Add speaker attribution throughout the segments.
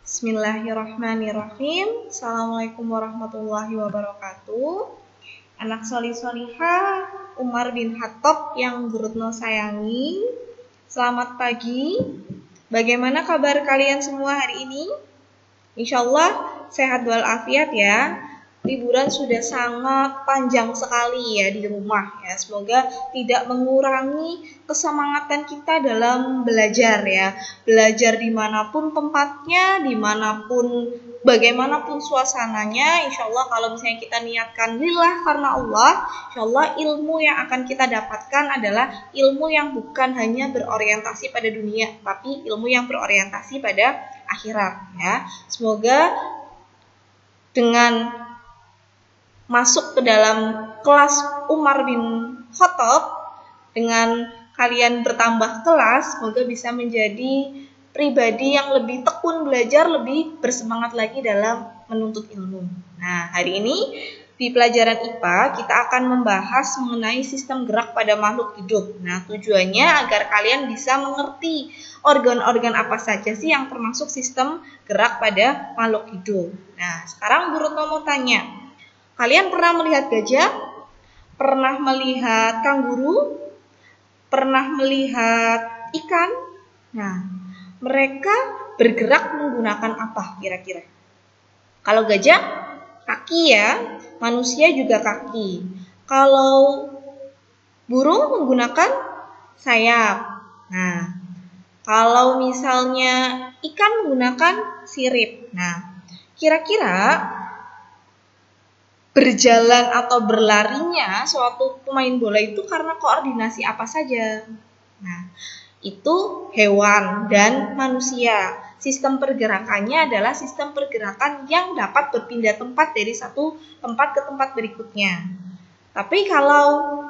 Speaker 1: Bismillahirrahmanirrahim. Assalamualaikum warahmatullahi wabarakatuh. Anak solih-solihah Umar bin Khattab yang Bu Retno sayangi, selamat pagi. Bagaimana kabar kalian semua hari ini? Insyaallah sehat walafiat ya. Liburan sudah sangat panjang sekali ya di rumah ya. Semoga tidak mengurangi kesemangatan kita dalam belajar ya. Belajar dimanapun tempatnya, dimanapun, bagaimanapun suasananya. Insya Allah kalau misalnya kita niatkan lillah karena Allah, insya Allah ilmu yang akan kita dapatkan adalah ilmu yang bukan hanya berorientasi pada dunia, tapi ilmu yang berorientasi pada akhirat ya. Semoga dengan masuk ke dalam kelas Umar bin Khattab, dengan kalian bertambah kelas, semoga bisa menjadi pribadi yang lebih tekun belajar, lebih bersemangat lagi dalam menuntut ilmu. Nah, hari ini di pelajaran IPA kita akan membahas mengenai sistem gerak pada makhluk hidup. Nah, tujuannya agar kalian bisa mengerti organ-organ apa saja sih yang termasuk sistem gerak pada makhluk hidup. Nah, sekarang Bu Retno mau tanya, kalian pernah melihat gajah? Pernah melihat kanguru? Pernah melihat ikan? Nah, mereka bergerak menggunakan apa kira-kira? Kalau gajah, kaki ya. Manusia juga kaki. Kalau burung menggunakan sayap. Nah, kalau misalnya ikan menggunakan sirip. Nah, kira-kira berjalan atau berlarinya suatu pemain bola itu karena koordinasi apa saja? Nah, itu hewan dan manusia. Sistem pergerakannya adalah sistem pergerakan yang dapat berpindah tempat dari satu tempat ke tempat berikutnya. Tapi kalau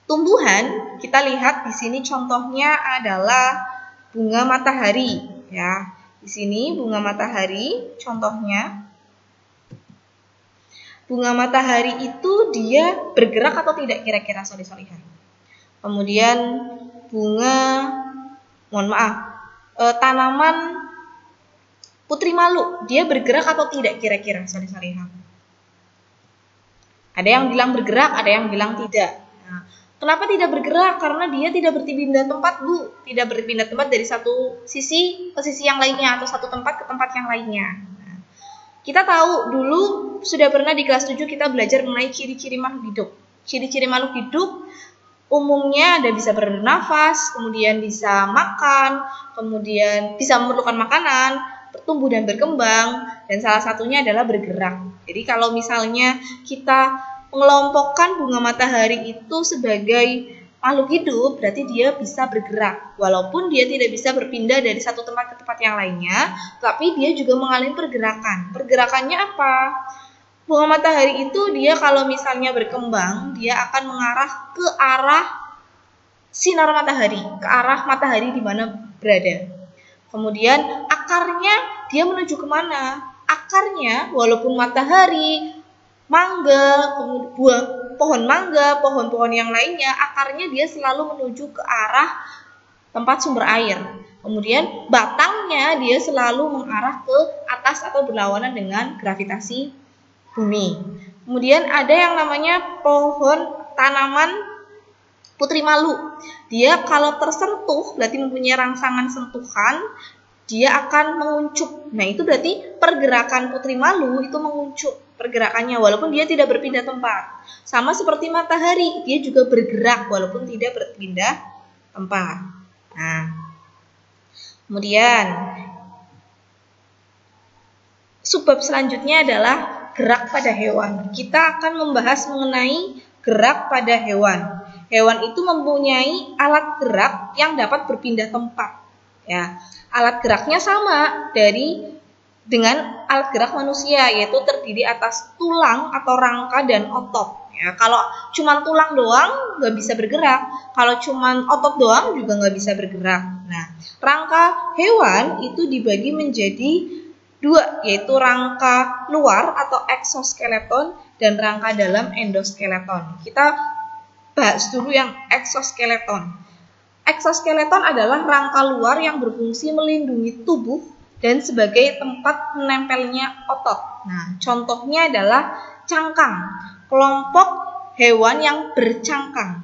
Speaker 1: tumbuhan, kita lihat di sini contohnya adalah bunga matahari ya. Di sini bunga matahari contohnya. Bunga matahari itu dia bergerak atau tidak kira-kira solih-solihah? Kemudian tanaman putri malu, dia bergerak atau tidak kira-kira solih-solihah? Ada yang bilang bergerak, ada yang bilang tidak. Nah, kenapa tidak bergerak? Karena dia tidak berpindah tempat, Bu. Tidak berpindah tempat dari satu sisi ke sisi yang lainnya atau satu tempat ke tempat yang lainnya. Kita tahu dulu sudah pernah di kelas 7 kita belajar mengenai ciri-ciri makhluk hidup. Ciri-ciri makhluk hidup umumnya ada bisa bernafas, kemudian bisa makan, kemudian bisa memerlukan makanan, bertumbuh dan berkembang, dan salah satunya adalah bergerak. Jadi kalau misalnya kita mengelompokkan bunga matahari itu sebagai makhluk hidup, berarti dia bisa bergerak. Walaupun dia tidak bisa berpindah dari satu tempat ke tempat yang lainnya, tapi dia juga mengalami pergerakan. Pergerakannya apa? Bunga matahari itu dia kalau misalnya berkembang, dia akan mengarah ke arah sinar matahari, ke arah matahari di mana berada. Kemudian akarnya dia menuju kemana? Akarnya walaupun matahari, mangga, pohon mangga, pohon-pohon yang lainnya, akarnya dia selalu menuju ke arah tempat sumber air. Kemudian batangnya dia selalu mengarah ke atas atau berlawanan dengan gravitasi bumi. Kemudian ada yang namanya tanaman putri malu. Dia kalau tersentuh berarti mempunyai rangsangan sentuhan, dia akan menguncup. Nah, itu berarti pergerakan putri malu itu menguncup pergerakannya walaupun dia tidak berpindah tempat. Sama seperti matahari, dia juga bergerak walaupun tidak berpindah tempat. Nah, kemudian subbab selanjutnya adalah gerak pada hewan. Kita akan membahas mengenai gerak pada hewan. Hewan itu mempunyai alat gerak yang dapat berpindah tempat. Ya, alat geraknya sama dengan alat gerak manusia, yaitu terdiri atas tulang atau rangka dan otot. Ya, kalau cuma tulang doang nggak bisa bergerak, kalau cuma otot doang juga nggak bisa bergerak. Nah, rangka hewan itu dibagi menjadi dua, yaitu rangka luar atau eksoskeleton dan rangka dalam endoskeleton. Kita bahas dulu yang eksoskeleton. Eksoskeleton adalah rangka luar yang berfungsi melindungi tubuh dan sebagai tempat menempelnya otot. Nah, contohnya adalah cangkang, kelompok hewan yang bercangkang.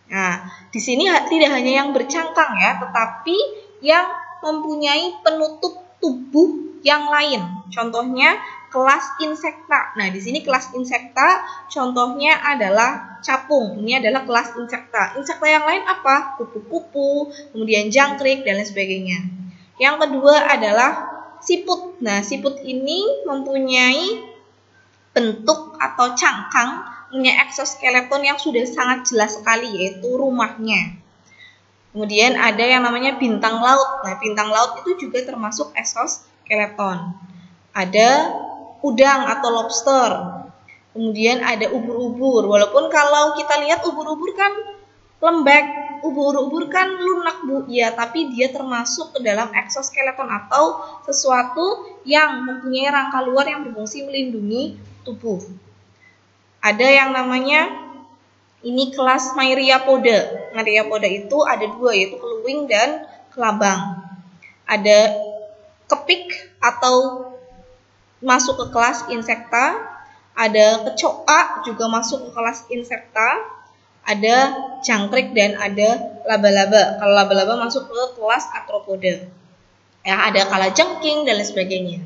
Speaker 1: Nah, di sini tidak hanya yang bercangkang ya, tetapi yang mempunyai penutup tubuh yang lain. Contohnya kelas insekta. Nah, di sini kelas insekta contohnya adalah capung. Ini adalah kelas insekta. Insekta yang lain apa? Kupu-kupu, kemudian jangkrik dan lain sebagainya. Yang kedua adalah siput. Nah, siput ini mempunyai bentuk atau cangkang, punya eksoskeleton yang sudah sangat jelas sekali, yaitu rumahnya. Kemudian ada yang namanya bintang laut. Nah, bintang laut itu juga termasuk eksoskeleton. Ada udang atau lobster. Kemudian ada ubur-ubur. Walaupun kalau kita lihat ubur-ubur kan lembek, ubur-ubur kan lunak Bu, ya, tapi dia termasuk ke dalam eksoskeleton atau sesuatu yang mempunyai rangka luar yang berfungsi melindungi tubuh. Ada yang namanya ini kelas Myriapoda. Myriapoda itu ada dua, yaitu keluwing dan kelabang. Ada kepik atau masuk ke kelas insekta, ada kecoa juga masuk ke kelas insekta, ada jangkrik dan ada laba-laba. Kalau laba-laba masuk ke kelas arthropoda. Ya, ada kalajengking dan lain sebagainya.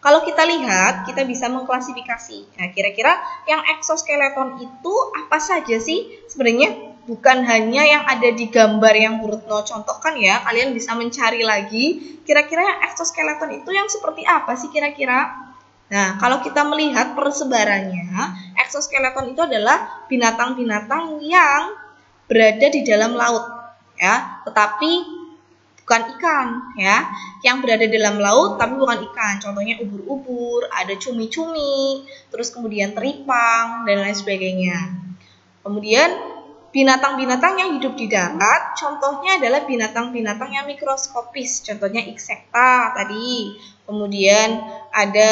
Speaker 1: Kalau kita lihat, kita bisa mengklasifikasi. Nah, kira-kira yang eksoskeleton itu apa saja sih? Sebenarnya bukan hanya yang ada di gambar yang Bu Retno contohkan ya. Kalian bisa mencari lagi. Kira-kira yang eksoskeleton itu yang seperti apa sih kira-kira? Nah, kalau kita melihat persebarannya, eksoskeleton itu adalah binatang-binatang yang berada di dalam laut, ya, tetapi bukan ikan, ya, yang berada di dalam laut tapi bukan ikan. Contohnya ubur-ubur, ada cumi-cumi, terus kemudian teripang dan lain sebagainya. Kemudian binatang-binatang yang hidup di darat, contohnya adalah binatang-binatang yang mikroskopis, contohnya insekta tadi. Kemudian ada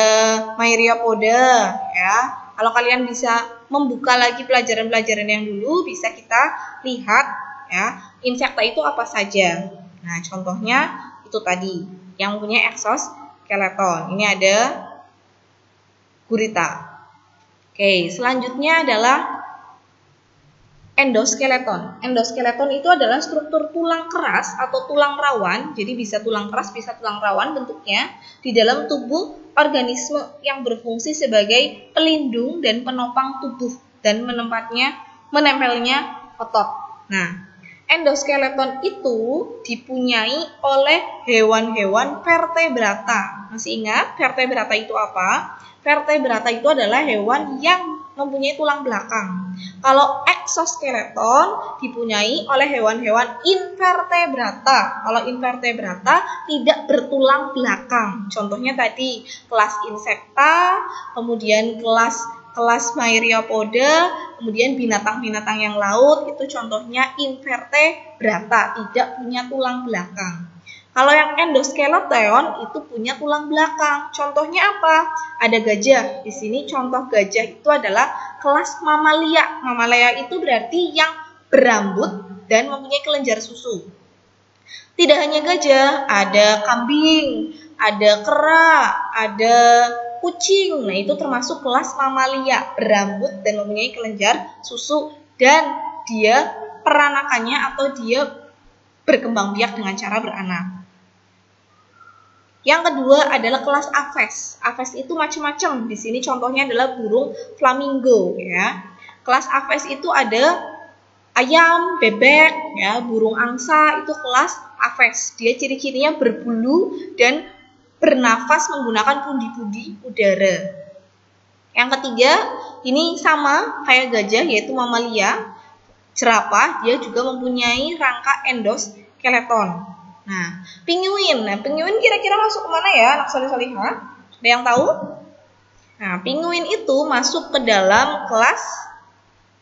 Speaker 1: Myriapoda, ya. Kalau kalian bisa membuka lagi pelajaran-pelajaran yang dulu, bisa kita lihat ya, insekta itu apa saja. Nah, contohnya itu tadi yang punya eksoskeleton. Ini ada gurita. Oke, selanjutnya adalah endoskeleton. Endoskeleton itu adalah struktur tulang keras atau tulang rawan, jadi bisa tulang keras, bisa tulang rawan bentuknya, di dalam tubuh organisme yang berfungsi sebagai pelindung dan penopang tubuh dan menempelnya otot. Nah, endoskeleton itu dipunyai oleh hewan-hewan vertebrata. Masih ingat vertebrata itu apa? Vertebrata itu adalah hewan yang mempunyai tulang belakang. Kalau eksoskeleton dipunyai oleh hewan-hewan invertebrata. Kalau invertebrata tidak bertulang belakang. Contohnya tadi kelas insekta, kemudian kelas Myriapoda, kemudian binatang-binatang yang laut itu contohnya invertebrata, tidak punya tulang belakang. Kalau yang endoskeleton itu punya tulang belakang. Contohnya apa? Ada gajah. Di sini contoh gajah itu adalah kelas mamalia. Mamalia itu berarti yang berambut dan mempunyai kelenjar susu. Tidak hanya gajah, ada kambing, ada kera, ada kucing. Nah, itu termasuk kelas mamalia, berambut dan mempunyai kelenjar susu, dan dia peranakannya atau dia berkembang biak dengan cara beranak. Yang kedua adalah kelas Aves. Aves itu macam-macam. Di sini contohnya adalah burung flamingo, ya. Kelas Aves itu ada ayam, bebek, ya, burung angsa, itu kelas Aves. Dia ciri-cirinya berbulu dan bernafas menggunakan pundi-pundi udara. Yang ketiga, ini sama kayak gajah, yaitu mamalia. Jerapah, dia juga mempunyai rangka endoskeleton. Nah, penguin. Nah, penguin kira-kira masuk kemana ya, anak soleh-solehah? Ada yang tahu? Nah, penguin itu masuk ke dalam kelas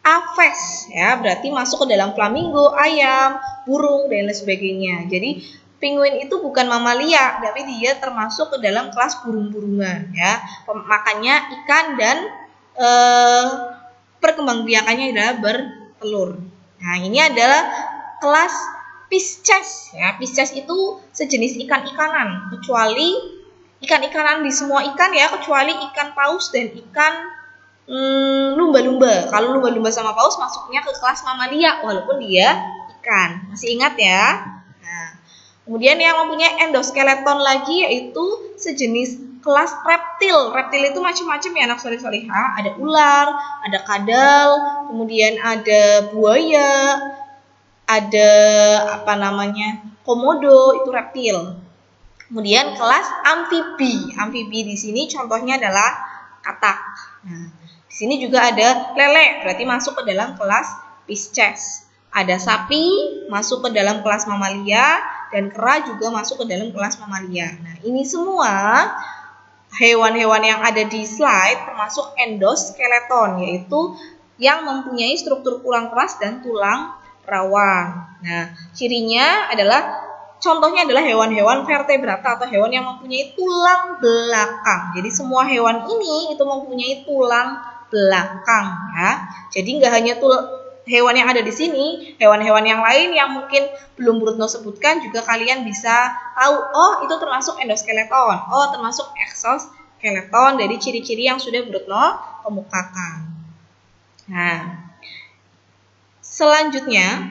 Speaker 1: Aves, ya, berarti masuk ke dalam flamingo, ayam, burung, dan lain sebagainya. Jadi, penguin itu bukan mamalia, tapi dia termasuk ke dalam kelas burung-burungan, ya. Makanya ikan dan perkembangbiakannya adalah bertelur. Nah, ini adalah kelas Pisces, ya. Pisces itu sejenis ikan-ikanan, kecuali ikan-ikanan di semua ikan ya, kecuali ikan paus dan ikan lumba-lumba. Kalau lumba-lumba sama paus masuknya ke kelas mamalia walaupun dia ikan. Masih ingat ya? Nah, kemudian yang mempunyai endoskeleton lagi yaitu sejenis kelas reptil. Reptil itu macam-macam ya anak soleh-solehah. Ada ular, ada kadal, kemudian ada buaya, ada komodo, itu reptil. Kemudian kelas amfibi. Amfibi di sini contohnya adalah katak. Nah, di sini juga ada lele, berarti masuk ke dalam kelas Pisces. Ada sapi, masuk ke dalam kelas mamalia, dan kera juga masuk ke dalam kelas mamalia. Nah, ini semua hewan-hewan yang ada di slide termasuk endoskeleton, yaitu yang mempunyai struktur tulang keras dan tulang rawan. Nah, cirinya adalah contohnya adalah hewan-hewan vertebrata atau hewan yang mempunyai tulang belakang. Jadi semua hewan ini itu mempunyai tulang belakang ya. Jadi nggak hanya hewan yang ada di sini, hewan-hewan yang lain yang mungkin belum Brutno sebutkan juga kalian bisa tahu. Oh, itu termasuk endoskeleton. Oh, termasuk exoskeleton dari ciri-ciri yang sudah Brutno kemukakan. Nah, selanjutnya,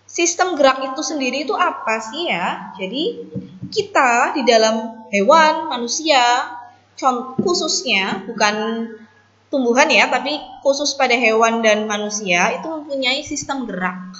Speaker 1: sistem gerak itu sendiri itu apa sih ya? Jadi kita di dalam hewan, manusia, khususnya bukan tumbuhan ya, tapi khusus pada hewan dan manusia itu mempunyai sistem gerak.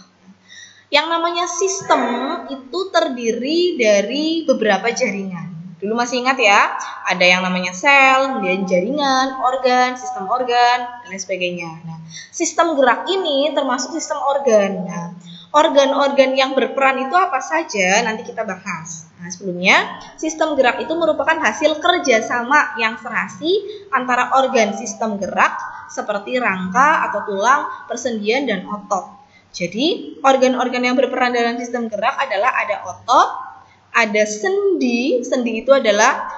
Speaker 1: Yang namanya sistem itu terdiri dari beberapa jaringan. Dulu masih ingat ya, ada yang namanya sel, kemudian jaringan, organ, sistem organ, dan lain sebagainya. Nah, sistem gerak ini termasuk sistem organ. Nah, organ-organ yang berperan itu apa saja nanti kita bahas. Nah, sebelumnya, sistem gerak itu merupakan hasil kerjasama yang serasi antara organ sistem gerak seperti rangka atau tulang, persendian, dan otot. Jadi, organ-organ yang berperan dalam sistem gerak adalah ada otot, ada sendi. Sendi itu adalah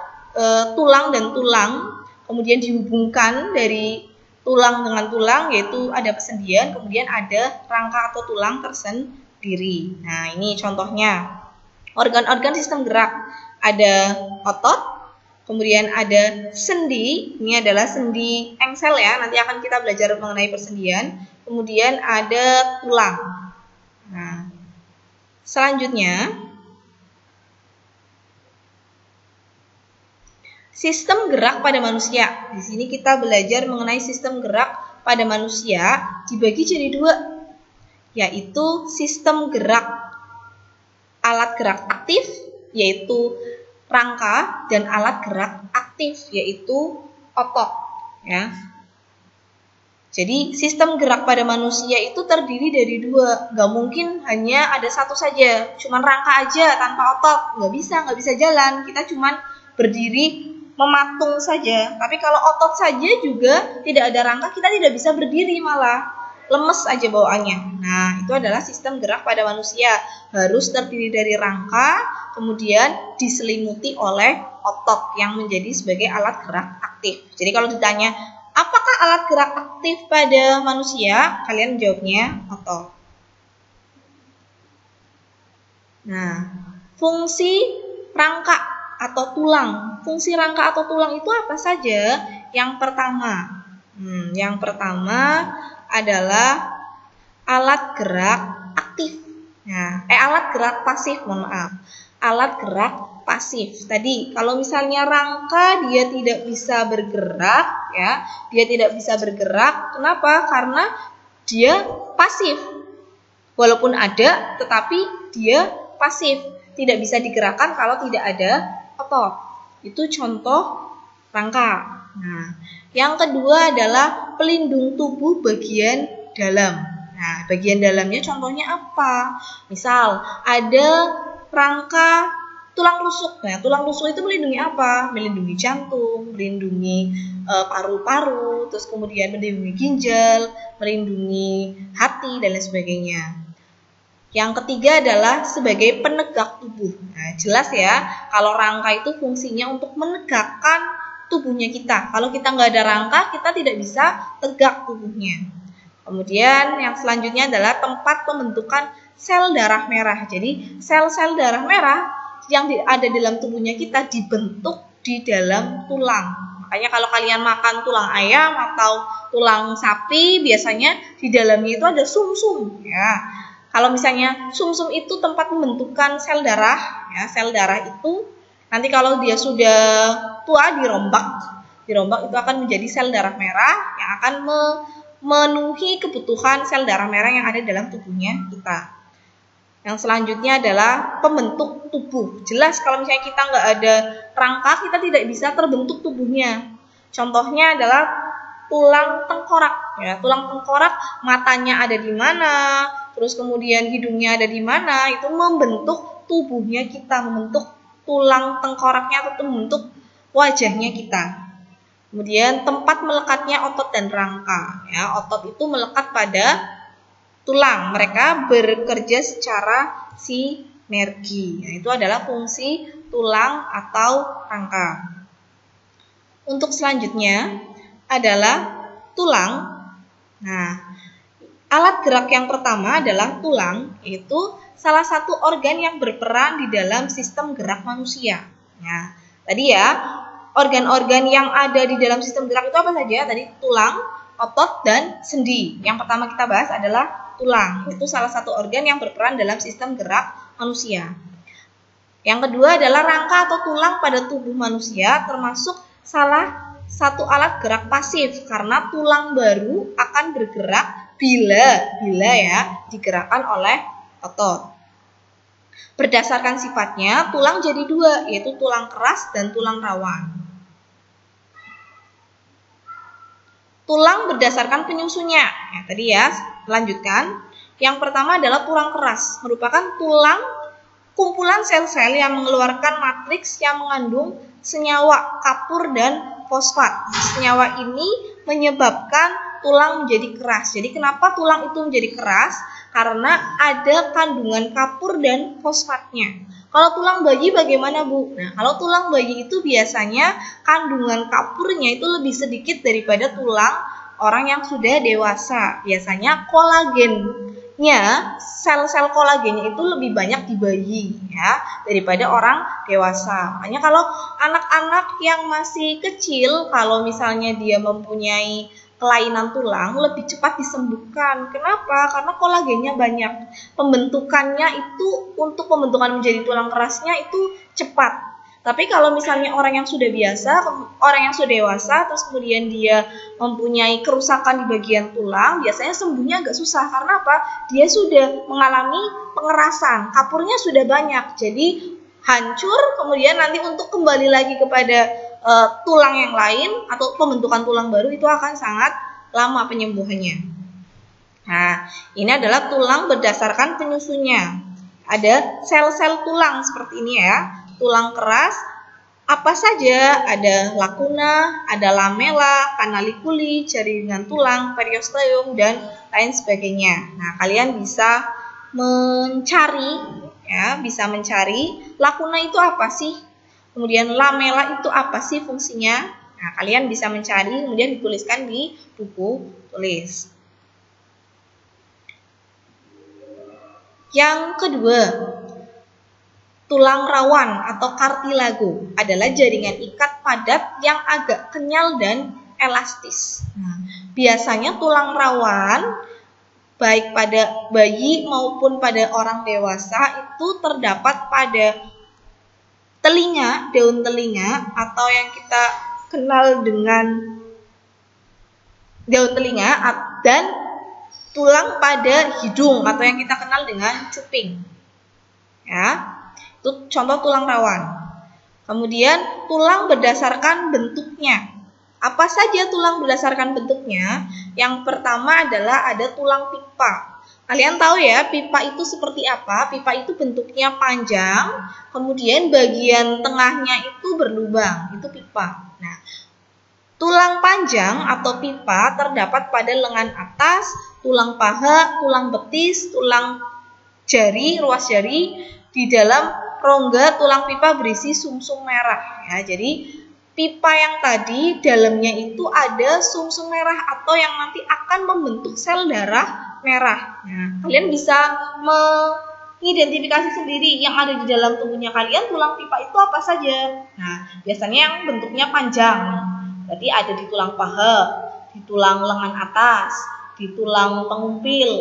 Speaker 1: tulang dan tulang, kemudian dihubungkan dari tulang dengan tulang, yaitu ada persendian, kemudian ada rangka atau tulang tersendiri. Nah, ini contohnya organ-organ sistem gerak. Ada otot, kemudian ada sendi, ini adalah sendi engsel ya, nanti akan kita belajar mengenai persendian. Kemudian ada tulang. Nah, selanjutnya sistem gerak pada manusia. Di sini kita belajar mengenai sistem gerak pada manusia dibagi jadi dua, yaitu sistem gerak alat gerak aktif, yaitu rangka, dan alat gerak aktif, yaitu otot. Ya. Jadi sistem gerak pada manusia itu terdiri dari dua, nggak mungkin hanya ada satu saja, cuman rangka aja tanpa otot, nggak bisa jalan. Kita cuman berdiri mematung saja. Tapi kalau otot saja juga tidak ada rangka, kita tidak bisa berdiri, malah lemes aja bawaannya. Nah, itu adalah sistem gerak pada manusia. Harus terdiri dari rangka, kemudian diselimuti oleh otot yang menjadi sebagai alat gerak aktif. Jadi kalau ditanya, apakah alat gerak aktif pada manusia? Kalian jawabnya otot. Nah, fungsi rangka atau tulang. Fungsi rangka atau tulang itu apa saja? Yang pertama adalah alat gerak aktif. Nah, alat gerak pasif, Alat gerak pasif. Tadi kalau misalnya rangka dia tidak bisa bergerak ya, dia tidak bisa bergerak. Kenapa? Karena dia pasif. Walaupun ada tetapi dia pasif, tidak bisa digerakkan kalau tidak ada otot. Itu contoh rangka. Nah, yang kedua adalah pelindung tubuh bagian dalam. Nah, bagian dalamnya contohnya apa? Misal ada rangka tulang rusuk. Nah, tulang rusuk itu melindungi apa? Melindungi jantung, melindungi paru-paru, terus kemudian melindungi ginjal, melindungi hati, dan lain sebagainya. Yang ketiga adalah sebagai penegak tubuh. Nah, jelas ya, kalau rangka itu fungsinya untuk menegakkan tubuhnya kita. Kalau kita nggak ada rangka, kita tidak bisa tegak tubuhnya. Kemudian yang selanjutnya adalah tempat pembentukan sel darah merah. Jadi sel-sel darah merah yang ada dalam tubuhnya kita dibentuk di dalam tulang. Makanya kalau kalian makan tulang ayam atau tulang sapi, biasanya di dalamnya itu ada sumsum. Ya, kalau misalnya sumsum itu tempat pembentukan sel darah, ya, sel darah itu nanti kalau dia sudah tua dirombak itu akan menjadi sel darah merah yang akan memenuhi kebutuhan sel darah merah yang ada dalam tubuhnya kita. Yang selanjutnya adalah pembentuk tubuh. Jelas kalau misalnya kita nggak ada rangka, kita tidak bisa terbentuk tubuhnya. Contohnya adalah tulang tengkorak. Ya, tulang tengkorak, matanya ada di mana, terus kemudian hidungnya ada di mana, itu membentuk tubuhnya kita, membentuk tulang tengkoraknya atau membentuk wajahnya kita. Kemudian tempat melekatnya otot dan rangka. Ya, otot itu melekat pada tulang, mereka bekerja secara sinergi. Nah, itu adalah fungsi tulang atau rangka. Untuk selanjutnya adalah tulang. Nah, alat gerak yang pertama adalah tulang, yaitu salah satu organ yang berperan di dalam sistem gerak manusia. Nah, tadi ya, organ-organ yang ada di dalam sistem gerak itu apa saja? Tadi tulang, otot, dan sendi. Yang pertama kita bahas adalah tulang. Itu salah satu organ yang berperan dalam sistem gerak manusia. Yang kedua adalah rangka atau tulang pada tubuh manusia, termasuk salah satu alat gerak pasif, karena tulang baru akan bergerak bila ya digerakkan oleh otot. Berdasarkan sifatnya, tulang jadi dua, yaitu tulang keras dan tulang rawan. Tulang berdasarkan penyusunnya. Ya, tadi ya, lanjutkan. Yang pertama adalah tulang keras, merupakan tulang kumpulan sel-sel yang mengeluarkan matriks yang mengandung senyawa kapur dan fosfat. Senyawa ini menyebabkan tulang menjadi keras. Jadi kenapa tulang itu menjadi keras? Karena ada kandungan kapur dan fosfatnya. Kalau tulang bayi bagaimana, Bu? Nah, kalau tulang bayi itu biasanya kandungan kapurnya itu lebih sedikit daripada tulang orang yang sudah dewasa. Biasanya kolagennya, sel-sel kolagennya itu lebih banyak di bayi ya daripada orang dewasa. Makanya kalau anak-anak yang masih kecil, kalau misalnya dia mempunyai kelainan tulang, lebih cepat disembuhkan. Kenapa? Karena kolagennya banyak. Pembentukannya itu, untuk pembentukan menjadi tulang kerasnya itu cepat. Tapi kalau misalnya orang yang sudah biasa, orang yang sudah dewasa, terus kemudian dia mempunyai kerusakan di bagian tulang, biasanya sembuhnya agak susah. Karena apa? Dia sudah mengalami pengerasan, kapurnya sudah banyak, jadi hancur. Kemudian nanti untuk kembali lagi kepada tulang yang lain atau pembentukan tulang baru itu akan sangat lama penyembuhannya. Nah, ini adalah tulang berdasarkan penyusunnya. Ada sel-sel tulang seperti ini ya. Tulang keras apa saja? Ada lakuna, ada lamela, kanalikuli, jaringan tulang, periosteum, dan lain sebagainya. Nah, kalian bisa mencari lakuna itu apa sih? Kemudian lamela itu apa sih fungsinya? Nah, kalian bisa mencari, kemudian dituliskan di buku tulis. Yang kedua, tulang rawan atau kartilago adalah jaringan ikat padat yang agak kenyal dan elastis. Nah, biasanya tulang rawan baik pada bayi maupun pada orang dewasa itu terdapat pada telinga, daun telinga, atau yang kita kenal dengan daun telinga, dan tulang pada hidung atau yang kita kenal dengan cuping. Ya, itu contoh tulang rawan. Kemudian tulang berdasarkan bentuknya. Apa saja tulang berdasarkan bentuknya? Yang pertama adalah ada tulang pipa. Kalian tahu ya, pipa itu seperti apa? Pipa itu bentuknya panjang, kemudian bagian tengahnya itu berlubang, itu pipa. Nah, tulang panjang atau pipa terdapat pada lengan atas, tulang paha, tulang betis, tulang jari, ruas jari. Di dalam rongga tulang pipa berisi sumsum merah. Ya, jadi pipa yang tadi dalamnya itu ada sumsum merah atau yang nanti akan membentuk sel darah merah. Nah, kalian bisa identifikasi sendiri yang ada di dalam tubuhnya kalian, tulang pipa itu apa saja. Nah, biasanya yang bentuknya panjang, berarti ada di tulang paha, di tulang lengan atas, di tulang pengumpil.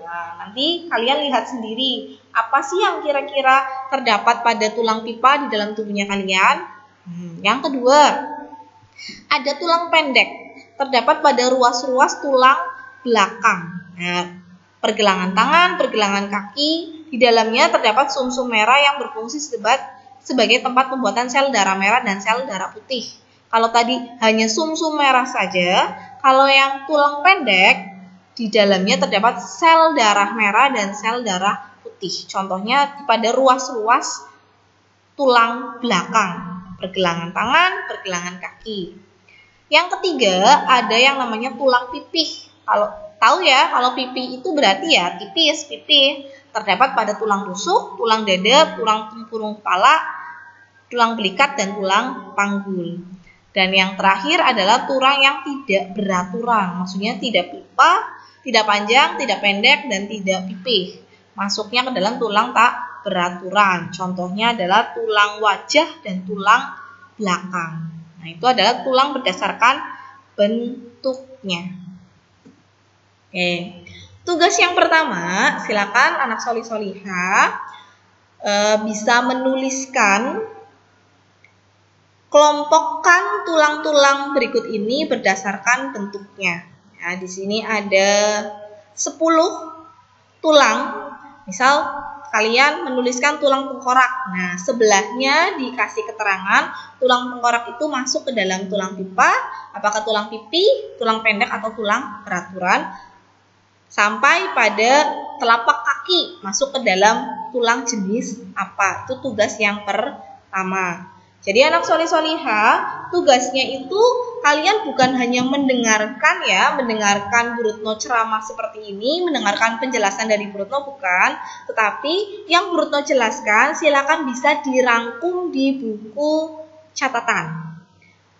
Speaker 1: Nah, nanti kalian lihat sendiri, apa sih yang kira-kira terdapat pada tulang pipa di dalam tubuhnya kalian. Yang kedua, ada tulang pendek, terdapat pada ruas-ruas tulang belakang. Nah, pergelangan tangan, pergelangan kaki, di dalamnya terdapat sumsum merah yang berfungsi sebagai tempat pembuatan sel darah merah dan sel darah putih. Kalau tadi hanya sumsum merah saja, kalau yang tulang pendek, di dalamnya terdapat sel darah merah dan sel darah putih. Contohnya pada ruas-ruas tulang belakang, pergelangan tangan, pergelangan kaki. Yang ketiga, ada yang namanya tulang pipih. Kalau tahu ya, kalau pipih itu berarti ya tipis, pipih. Terdapat pada tulang rusuk, tulang dada, tulang tempurung kepala, tulang belikat, dan tulang panggul. Dan yang terakhir adalah tulang yang tidak beraturan. Maksudnya tidak pipa, tidak panjang, tidak pendek, dan tidak pipih. Masuknya ke dalam tulang tak beraturan. Contohnya adalah tulang wajah dan tulang belakang. Nah, itu adalah tulang berdasarkan bentuknya. Oke. Tugas yang pertama, silakan anak solih-solihah bisa menuliskan, kelompokkan tulang-tulang berikut ini berdasarkan bentuknya. Nah, di sini ada 10 tulang. Misal kalian menuliskan tulang tengkorak. Nah, sebelahnya dikasih keterangan tulang tengkorak itu masuk ke dalam tulang pipa, apakah tulang pipi, tulang pendek, atau tulang beraturan. Sampai pada telapak kaki masuk ke dalam tulang jenis apa. Itu tugas yang pertama. Jadi anak solih-solihah, tugasnya itu kalian bukan hanya mendengarkan Bu Retno ceramah seperti ini, mendengarkan penjelasan dari Bu Retno, bukan. Tetapi yang Bu Retno jelaskan silakan bisa dirangkum di buku catatan.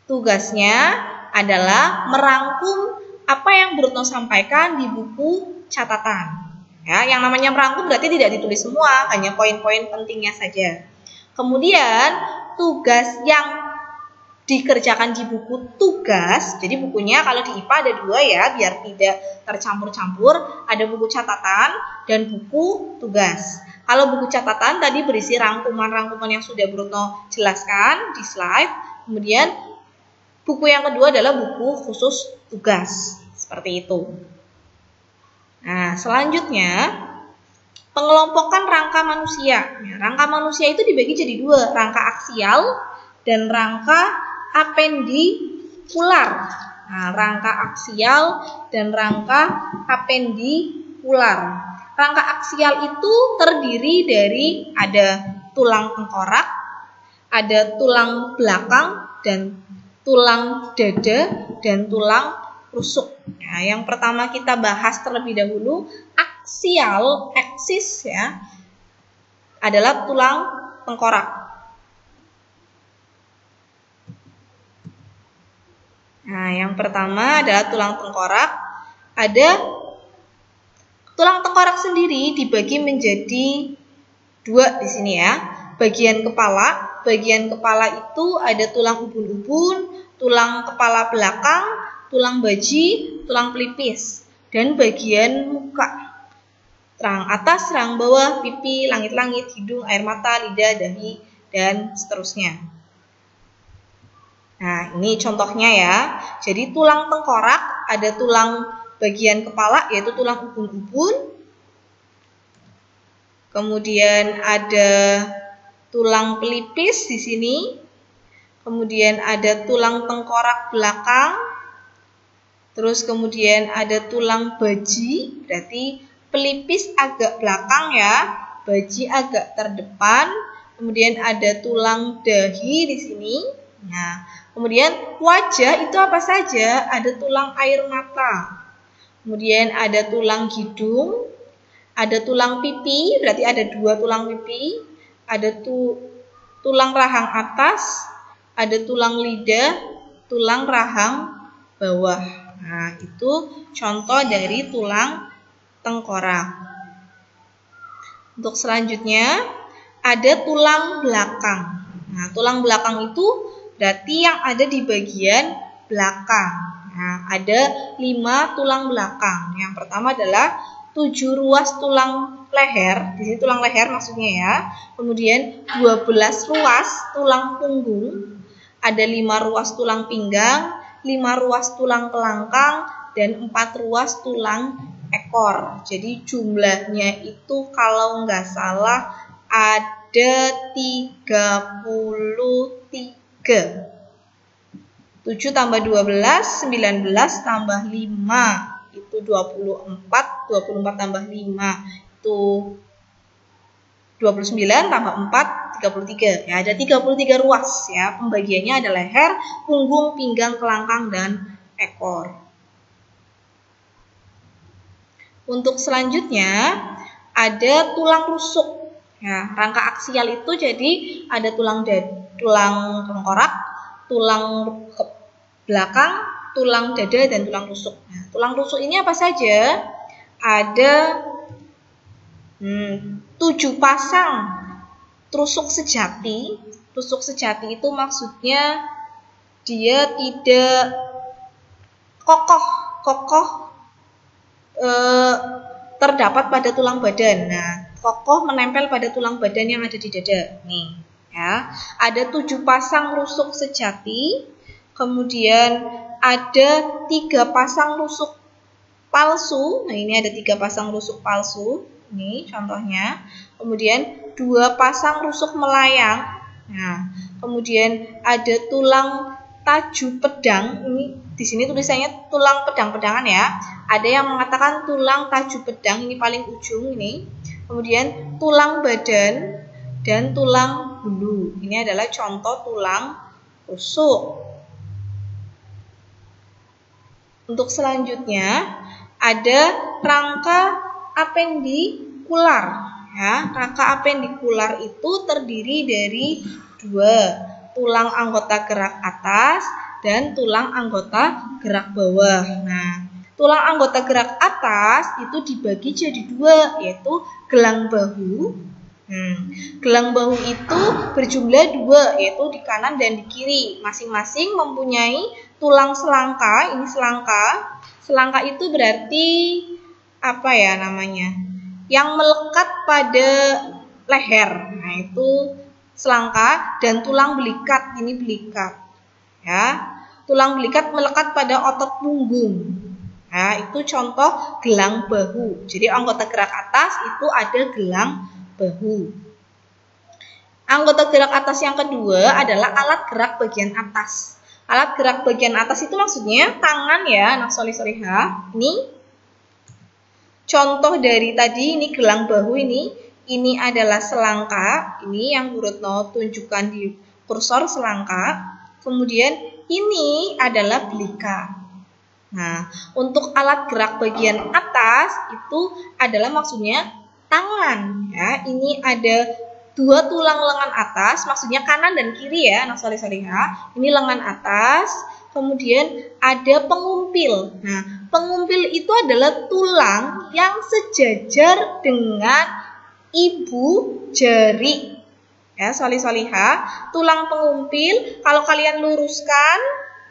Speaker 1: Tugasnya adalah merangkum apa yang Bu Retno sampaikan di buku catatan. Ya, yang namanya merangkum berarti tidak ditulis semua, hanya poin-poin pentingnya saja. Kemudian tugas yang dikerjakan di buku tugas, jadi bukunya kalau di IPA ada 2 ya, biar tidak tercampur-campur, ada buku catatan dan buku tugas. Kalau buku catatan tadi berisi rangkuman-rangkuman yang sudah Bu Retno jelaskan di slide, kemudian buku yang kedua adalah buku khusus tugas, seperti itu. Nah, selanjutnya pengelompokan rangka manusia. Nah, rangka manusia itu dibagi jadi 2, rangka aksial dan rangka apendikular. Nah, rangka aksial dan rangka apendikular. Rangka aksial itu terdiri dari ada tulang tengkorak, ada tulang belakang, dan tulang dada, dan tulang rusuk. Nah, yang pertama kita bahas terlebih dahulu aksial, aksis ya, adalah tulang tengkorak. Nah, yang pertama adalah tulang tengkorak. Ada tulang tengkorak sendiri dibagi menjadi 2 di sini ya. Bagian kepala itu ada tulang ubun-ubun, tulang kepala belakang, tulang baji, tulang pelipis, dan bagian muka. Rahang atas, rahang bawah, pipi, langit-langit, hidung, air mata, lidah, dahi, dan seterusnya. Nah, ini contohnya ya. Jadi tulang tengkorak ada tulang bagian kepala yaitu tulang ubun-ubun. Kemudian ada tulang pelipis di sini. Kemudian ada tulang tengkorak belakang. Terus kemudian ada tulang baji, berarti pelipis agak belakang ya, baji agak terdepan. Kemudian ada tulang dahi di sini. Nah, kemudian wajah itu apa saja? Ada tulang air mata. Kemudian ada tulang hidung, ada tulang pipi, berarti ada 2 tulang pipi. Ada tulang rahang atas, ada tulang lidah, tulang rahang bawah. Nah, itu contoh dari tulang tengkorak. Untuk selanjutnya ada tulang belakang. Nah, tulang belakang itu berarti yang ada di bagian belakang. Nah, ada 5 tulang belakang. Yang pertama adalah 7 ruas tulang leher. Di sini tulang leher maksudnya ya. Kemudian 12 ruas tulang punggung. Ada 5 ruas tulang pinggang, 5 ruas tulang kelangkang, dan 4 ruas tulang ekor. Jadi jumlahnya itu kalau nggak salah ada 33. 7 tambah 12, 19 tambah 5 itu 24, 24 tambah 5 itu 29 tambah 4, 33. Ya, ada 33 ruas ya. Pembagiannya ada leher, punggung, pinggang, kelangkang, dan ekor. Untuk selanjutnya ada tulang rusuk. Ya, rangka aksial itu jadi ada tulang tengkorak, tulang belakang, tulang dada, dan tulang rusuk. Nah, tulang rusuk ini apa saja? Ada 7 pasang tusuk sejati. Tusuk sejati itu maksudnya dia tidak kokoh terdapat pada tulang badan. Nah, kokoh menempel pada tulang badan yang ada di dada. Nih, ya. Ada 7 pasang rusuk sejati. Kemudian ada 3 pasang rusuk palsu. Nah, ini ada 3 pasang rusuk palsu. Ini contohnya. Kemudian 2 pasang rusuk melayang. Nah, kemudian ada tulang taju pedang. Ini di sini tulisannya tulang pedang-pedangan ya. Ada yang mengatakan tulang taju pedang, ini paling ujung ini. Kemudian tulang badan dan tulang bulu. Ini adalah contoh tulang rusuk. Untuk selanjutnya ada rangka apendikular. Ya, rangka apendikular itu terdiri dari 2, tulang anggota gerak atas dan tulang anggota gerak bawah. Nah, tulang anggota gerak atas itu dibagi jadi 2, yaitu gelang bahu. Gelang bahu itu berjumlah 2, yaitu di kanan dan di kiri. Masing-masing mempunyai tulang selangka. Ini selangka. Selangka itu berarti apa ya namanya? Yang melekat pada leher. Nah, itu selangka, dan tulang belikat, ini belikat. Ya. Tulang belikat melekat pada otot punggung. Nah, itu contoh gelang bahu. Jadi anggota gerak atas itu ada gelang bahu. Anggota gerak atas yang kedua adalah alat gerak bagian atas. Alat gerak bagian atas itu maksudnya tangan ya, anak soleh-solehah. Ini contoh dari tadi, ini gelang bahu ini adalah selangka. Ini yang Bu Retno tunjukkan di kursor selangka. Kemudian ini adalah belika. Nah, untuk alat gerak bagian atas itu adalah maksudnya tangan ya. Ini ada 2 tulang lengan atas, maksudnya kanan dan kiri ya, anak soleh-solehah. Ini lengan atas, kemudian ada pengumpil. Nah, pengumpil itu adalah tulang yang sejajar dengan ibu jari. Ya, soleh-solehah, tulang pengumpil kalau kalian luruskan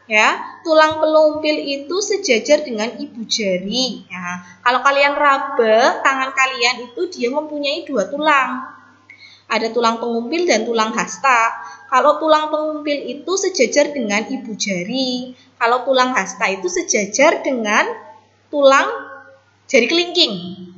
Speaker 1: ya, tulang pengumpil itu sejajar dengan ibu jari. Ya, kalau kalian raba tangan kalian itu dia mempunyai 2 tulang. Ada tulang pengumpil dan tulang hasta. Kalau tulang pengumpil itu sejajar dengan ibu jari. Kalau tulang hasta itu sejajar dengan tulang jari kelingking.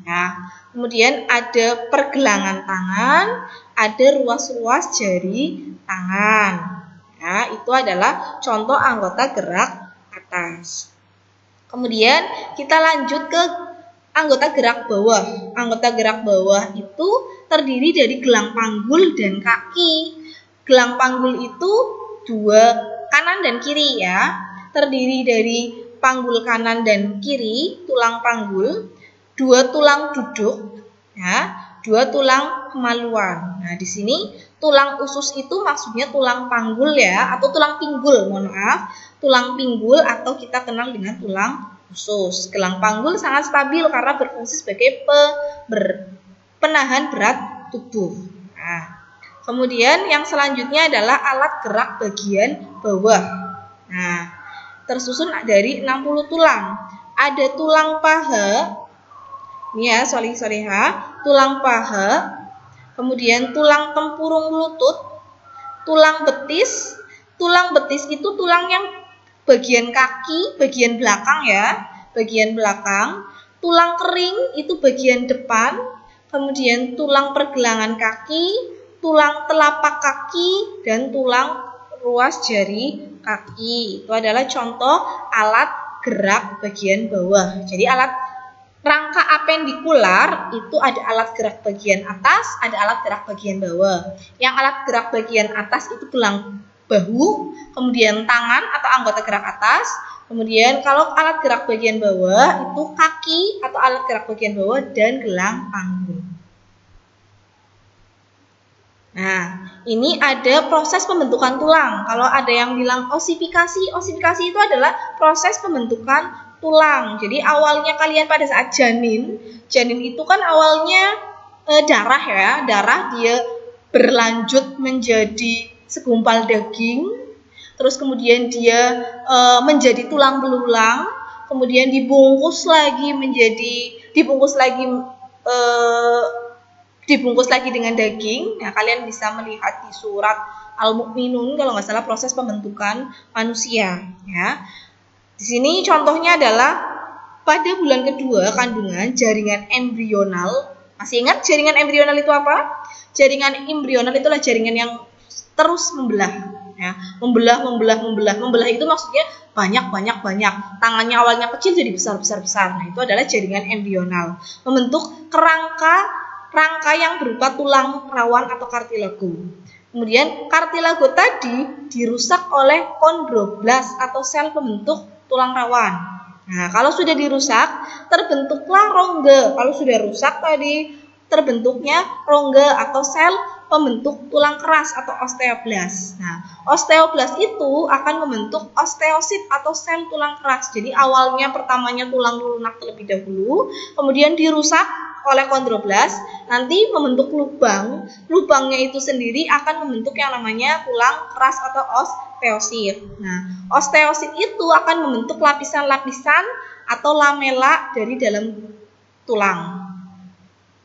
Speaker 1: Nah, kemudian ada pergelangan tangan, ada ruas-ruas jari tangan. Nah, itu adalah contoh anggota gerak atas. Kemudian kita lanjut ke anggota gerak bawah. Anggota gerak bawah itu terdiri dari gelang panggul dan kaki. Gelang panggul itu 2, kanan dan kiri ya. Terdiri dari panggul kanan dan kiri, tulang panggul, 2 tulang duduk, ya, 2 tulang kemaluan. Nah, di sini tulang usus itu maksudnya tulang panggul ya, atau tulang pinggul, mohon maaf. Tulang pinggul atau kita kenal dengan tulang usus. Gelang panggul sangat stabil karena berfungsi sebagai penahan berat tubuh. Nah, kemudian yang selanjutnya adalah alat gerak bagian bawah. Nah, tersusun dari 60 tulang. Ada tulang paha, ini ya, soleha, tulang paha, kemudian tulang tempurung lutut, tulang betis. Tulang betis itu tulang yang bagian kaki, bagian belakang ya, bagian belakang. Tulang kering itu bagian depan, kemudian tulang pergelangan kaki, tulang telapak kaki, dan tulang ruas jari kaki. Itu adalah contoh alat gerak bagian bawah. Jadi alat rangka apendikular itu ada alat gerak bagian atas, ada alat gerak bagian bawah. Yang alat gerak bagian atas itu tulang bahu, kemudian tangan atau anggota gerak atas. Kemudian kalau alat gerak bagian bawah itu kaki atau alat gerak bagian bawah dan gelang panggung. Nah, ini ada proses pembentukan tulang. Kalau ada yang bilang osifikasi, osifikasi itu adalah proses pembentukan tulang. Jadi awalnya kalian pada saat janin itu kan awalnya darah ya, darah dia berlanjut menjadi segumpal daging, terus kemudian dia menjadi tulang belulang, kemudian dibungkus lagi dengan daging. Nah, kalian bisa melihat di surat Al-Mu'minun kalau nggak salah proses pembentukan manusia ya. Di sini contohnya adalah pada bulan kedua kandungan jaringan embrional. Masih ingat jaringan embrional itu apa? Jaringan embrional itulah jaringan yang terus membelah ya. Membelah itu maksudnya banyak. Tangannya awalnya kecil jadi besar. Nah, itu adalah jaringan embrional. Membentuk rangka yang berupa tulang rawan atau kartilago. Kemudian kartilago tadi dirusak oleh kondroblas atau sel pembentuk tulang rawan. Nah, kalau sudah dirusak, terbentuklah rongga. Kalau sudah rusak tadi, terbentuknya rongga atau sel pembentuk tulang keras atau osteoblas. Nah, osteoblas itu akan membentuk osteosit atau sel tulang keras. Jadi awalnya pertamanya tulang lunak terlebih dahulu, kemudian dirusak oleh kondroblas, nanti membentuk lubang. Lubangnya itu sendiri akan membentuk yang namanya tulang keras atau osteosit. Nah, osteosit itu akan membentuk lapisan-lapisan atau lamela dari dalam tulang.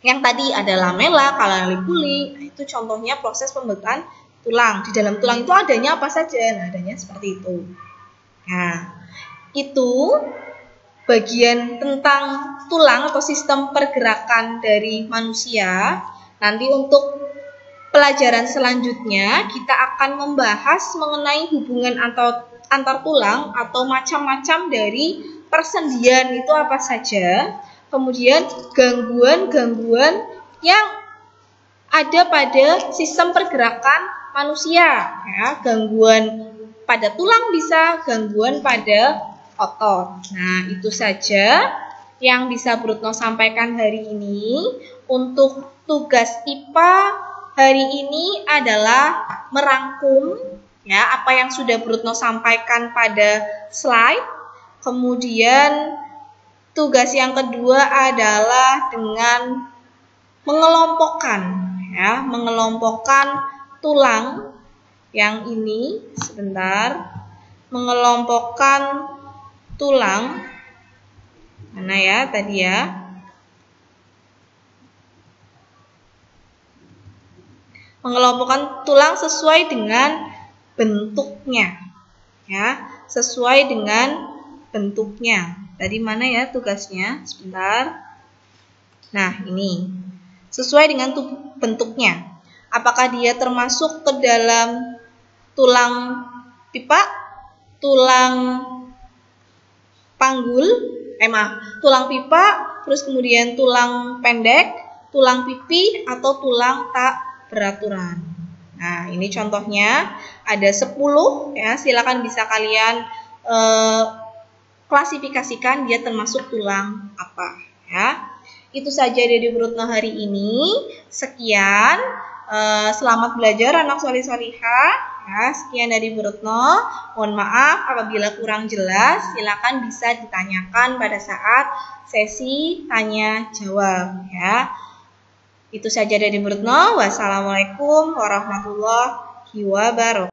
Speaker 1: Yang tadi ada lamela, caliculi, itu contohnya proses pembentukan tulang. Di dalam tulang itu adanya apa saja? Nah, adanya seperti itu. Nah, itu bagian tentang tulang atau sistem pergerakan dari manusia. Nanti untuk pelajaran selanjutnya kita akan membahas mengenai hubungan antar tulang atau macam-macam dari persendian itu apa saja. Kemudian gangguan-gangguan yang ada pada sistem pergerakan manusia ya. Gangguan pada tulang bisa, gangguan pada otot. Nah, itu saja yang bisa Bu Retno sampaikan hari ini. Untuk tugas IPA hari ini adalah merangkum ya apa yang sudah Bu Retno sampaikan pada slide. Kemudian tugas yang kedua adalah dengan mengelompokkan tulang yang ini mengelompokkan tulang mana ya tadi ya, mengelompokkan tulang sesuai dengan bentuknya ya, sesuai dengan bentuknya. Tadi mana ya tugasnya? Sebentar. Nah, ini sesuai dengan bentuknya. Apakah dia termasuk ke dalam tulang pipa, tulang panggul, tulang pipa, terus kemudian tulang pendek, tulang pipi, atau tulang tak beraturan. Nah, ini contohnya ada 10 ya, silakan bisa kalian klasifikasikan dia termasuk tulang apa ya. Itu saja dari Bu Retno hari ini. Sekian, selamat belajar anak solih-solihah ya. Sekian dari Bu Retno. Mohon maaf apabila kurang jelas, silakan bisa ditanyakan pada saat sesi tanya jawab ya. Itu saja dari Brutno. Wassalamualaikum warahmatullahi wabarakatuh.